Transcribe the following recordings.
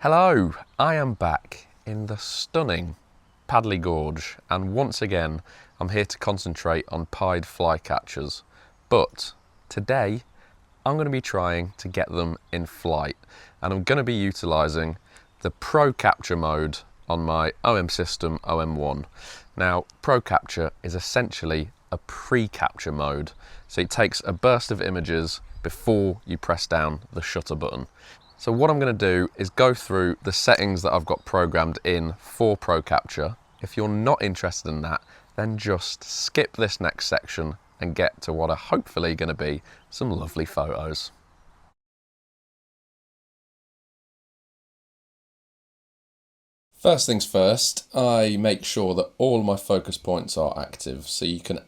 Hello, I am back in the stunning Padley Gorge, and once again I'm here to concentrate on Pied Flycatchers, but today I'm going to be trying to get them in flight, and I'm going to be utilising the procapture mode on my OM system OM-1. Now, procapture is essentially a pre-capture mode, so it takes a burst of images before you press down the shutter button. So what I'm going to do is go through the settings that I've got programmed in for procapture. If you're not interested in that, then just skip this next section and get to what are hopefully going to be some lovely photos. First things first, I make sure that all my focus points are active, so you can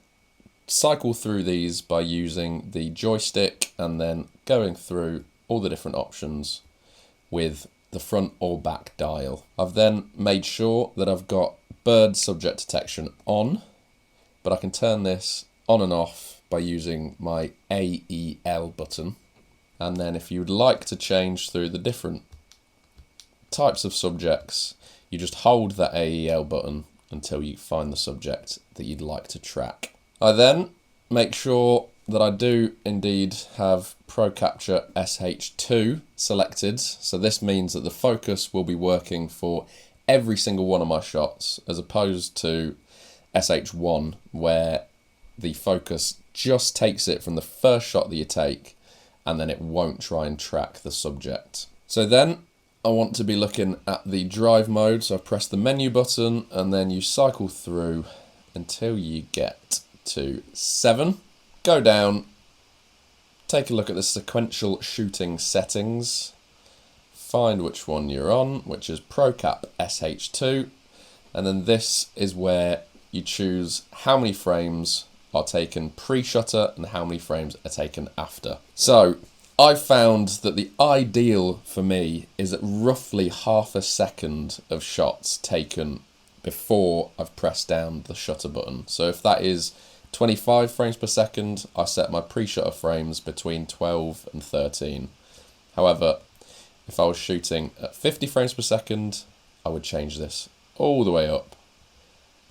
cycle through these by using the joystick and then going through all the different options with the front or back dial. I've then made sure that I've got bird subject detection on, but I can turn this on and off by using my AEL button. And then if you would like to change through the different types of subjects, you just hold that AEL button until you find the subject that you'd like to track. I then make sure that I do indeed have procapture SH2 selected. So this means that the focus will be working for every single one of my shots, as opposed to SH1, where the focus just takes it from the first shot that you take and then it won't try and track the subject. So then I want to be looking at the drive mode. So I press the menu button and then you cycle through until you get to 7. Go down, take a look at the sequential shooting settings, find which one you're on, which is Procap SH2, and then this is where you choose how many frames are taken pre-shutter and how many frames are taken after. So I've found that the ideal for me is at roughly half a second of shots taken before I've pressed down the shutter button. So if that is 25 frames per second, I set my pre-shutter frames between 12 and 13. However, if I was shooting at 50 frames per second, I would change this all the way up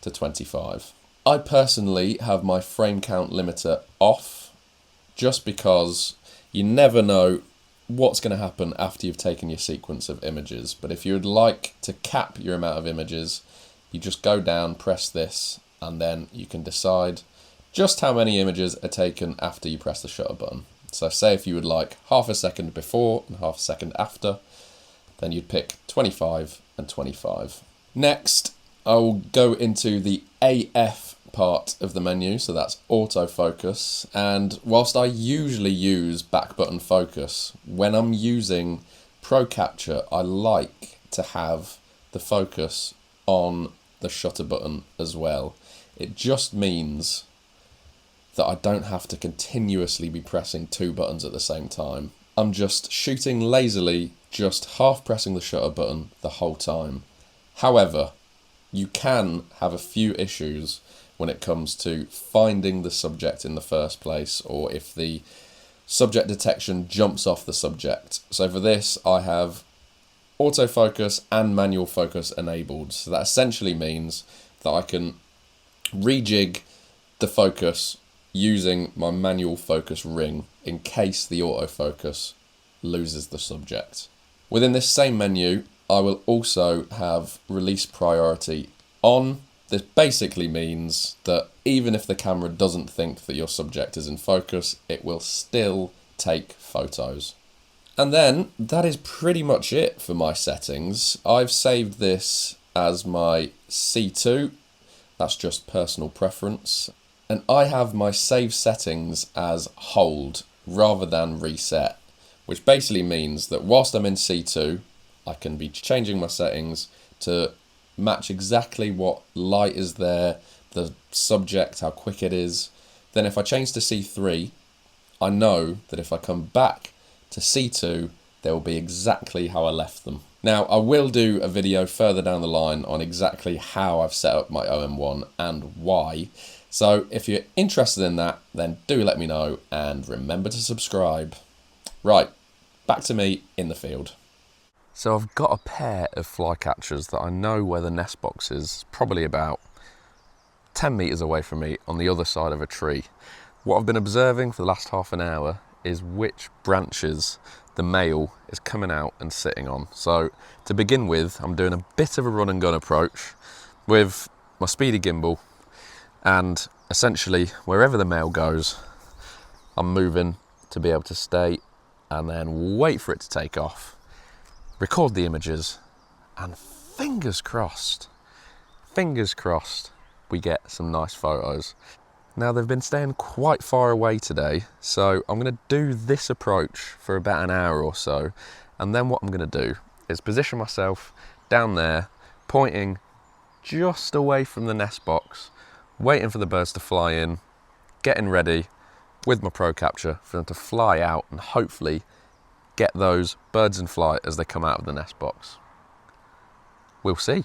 to 25. I personally have my frame count limiter off, just because you never know what's going to happen after you've taken your sequence of images. But if you would like to cap your amount of images, you just go down, press this, and then you can decide just how many images are taken after you press the shutter button. So say if you would like half a second before and half a second after, then you'd pick 25 and 25. Next, I will go into the AF part of the menu, so that's autofocus. And whilst I usually use back button focus, when I'm using procapture, I like to have the focus on the shutter button as well. It just means that I don't have to continuously be pressing two buttons at the same time. I'm just shooting lazily, just half pressing the shutter button the whole time. However, you can have a few issues when it comes to finding the subject in the first place, or if the subject detection jumps off the subject. So for this, I have autofocus and manual focus enabled. So that essentially means that I can rejig the focus using my manual focus ring in case the autofocus loses the subject. Within this same menu, I will also have release priority on. This basically means that even if the camera doesn't think that your subject is in focus, it will still take photos. And then that is pretty much it for my settings. I've saved this as my C2. That's just personal preference. And I have my save settings as hold rather than reset, which basically means that whilst I'm in C2, I can be changing my settings to match exactly what light is there, the subject, how quick it is. Then if I change to C3, I know that if I come back to C2, they will be exactly how I left them. Now, I will do a video further down the line on exactly how I've set up my OM-1 and why. So if you're interested in that, then do let me know, and remember to subscribe. Right, back to me in the field. So I've got a pair of flycatchers that I know where the nest box is, probably about 10 metres away from me on the other side of a tree. What I've been observing for the last half an hour is which branches the male is coming out and sitting on. So to begin with, I'm doing a bit of a run and gun approach with my speedy gimbal, and essentially wherever the male goes, I'm moving to be able to stay and then wait for it to take off, record the images, and fingers crossed, we get some nice photos. Now they've been staying quite far away today, so I'm going to do this approach for about an hour or so, and then what I'm going to do is position myself down there, pointing just away from the nest box, waiting for the birds to fly in, getting ready with my procapture for them to fly out and hopefully get those birds in flight as they come out of the nest box. We'll see.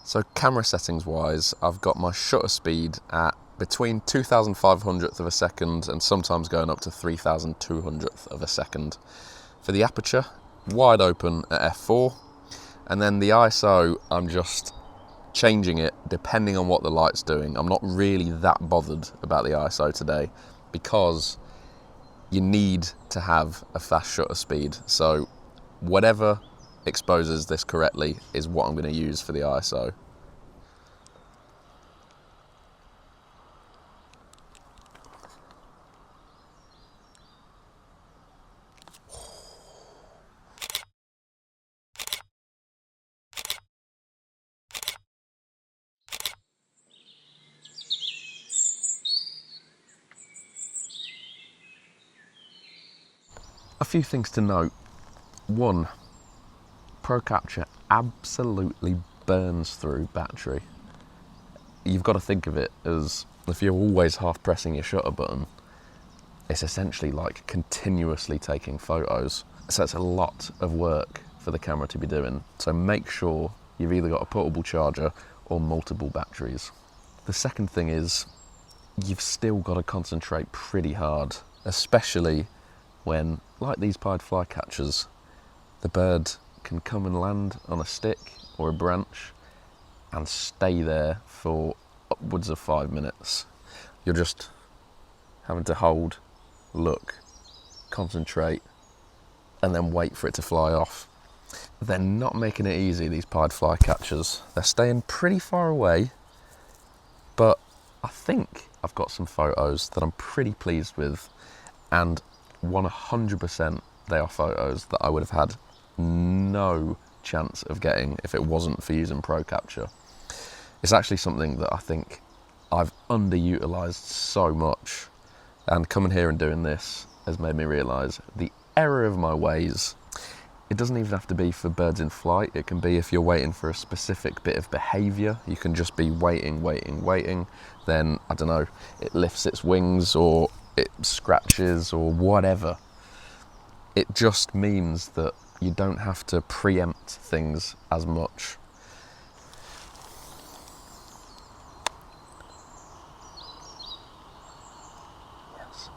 So camera settings wise, I've got my shutter speed at between 2,500th of a second and sometimes going up to 3,200th of a second. For the aperture, wide open at f4, and then the ISO, I'm just changing it depending on what the light's doing. I'm not really that bothered about the ISO today because you need to have a fast shutter speed. So whatever exposes this correctly is what I'm going to use for the ISO. A few things to note. One, procapture absolutely burns through battery. You've got to think of it as if you're always half pressing your shutter button, it's essentially like continuously taking photos. So it's a lot of work for the camera to be doing. So make sure you've either got a portable charger or multiple batteries. The second thing is you've still got to concentrate pretty hard, especially when, like these Pied Flycatchers, the bird can come and land on a stick or a branch and stay there for upwards of 5 minutes. You're just having to hold, look, concentrate, and then wait for it to fly off. They're not making it easy, these Pied Flycatchers. They're staying pretty far away, but I think I've got some photos that I'm pretty pleased with, and 100% they are photos that I would have had no chance of getting if it wasn't for using procapture. It's actually something that I think I've underutilised so much, and coming here and doing this has made me realise the error of my ways. It doesn't even have to be for birds in flight. It can be if you're waiting for a specific bit of behaviour. You can just be waiting, then, I don't know, it lifts its wings or it scratches or whatever. It just means that you don't have to preempt things as much. Yes.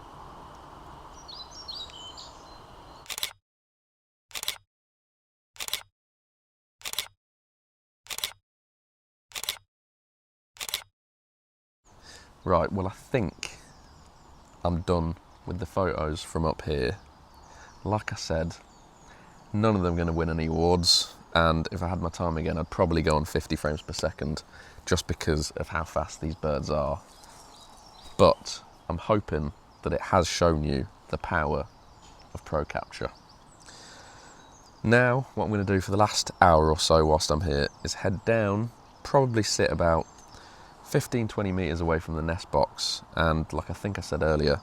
Right, well I think I'm done with the photos from up here. Like I said, none of them are going to win any awards, and if I had my time again I'd probably go on 50 frames per second just because of how fast these birds are. But I'm hoping that it has shown you the power of procapture. Now what I'm going to do for the last hour or so whilst I'm here is head down, probably sit about 15-20 metres away from the nest box, and like I think I said earlier,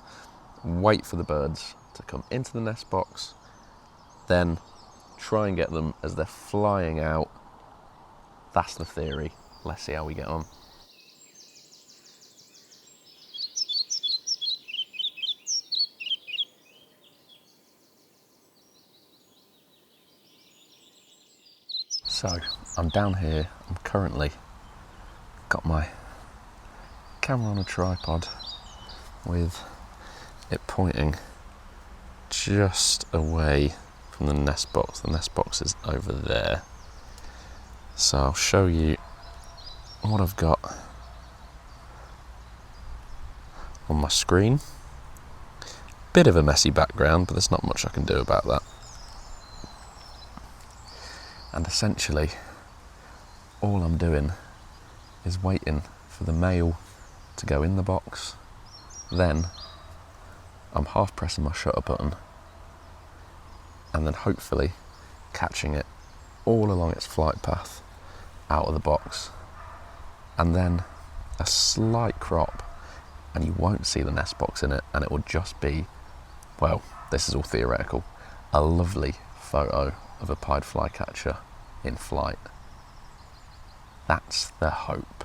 wait for the birds to come into the nest box, then try and get them as they're flying out. That's the theory. Let's see how we get on. So I'm down here, I'm currently got my camera on a tripod, with it pointing just away from the nest box. The nest box is over there. So I'll show you what I've got on my screen. Bit of a messy background, but there's not much I can do about that. And essentially, all I'm doing is waiting for the male to go in the box. Then I'm half pressing my shutter button and then hopefully catching it all along its flight path out of the box. And then a slight crop and you won't see the nest box in it, and it will just be, well, this is all theoretical, a lovely photo of a pied flycatcher in flight. That's the hope.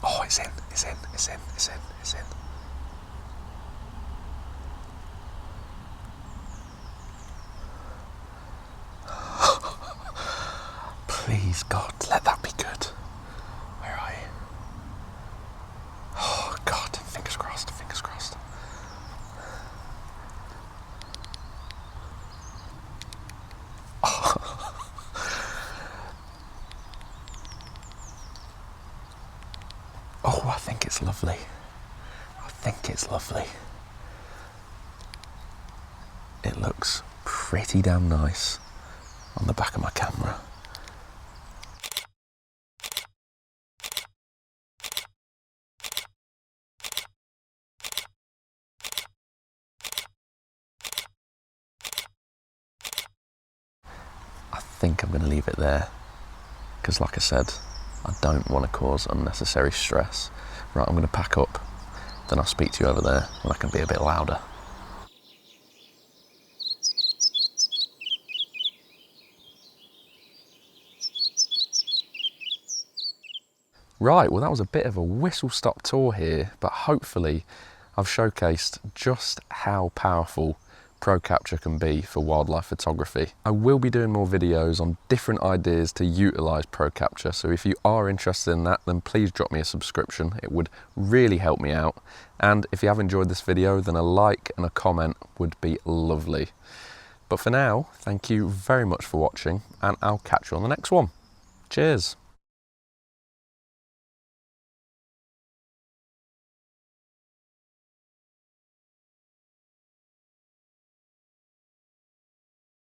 Oh, it's in. Please, God, let that be good. Where are you? Oh, God, fingers crossed. Oh, I think it's lovely. It looks pretty damn nice on the back of my camera. I think I'm going to leave it there because, like I said, I don't want to cause unnecessary stress. Right, I'm going to pack up, then I'll speak to you over there when I can be a bit louder. Right, well that was a bit of a whistle-stop tour here, but hopefully I've showcased just how powerful procapture can be for wildlife photography. I will be doing more videos on different ideas to utilise procapture, so if you are interested in that, then please drop me a subscription. It would really help me out. And if you have enjoyed this video, then a like and a comment would be lovely. But for now, thank you very much for watching, and I'll catch you on the next one. Cheers.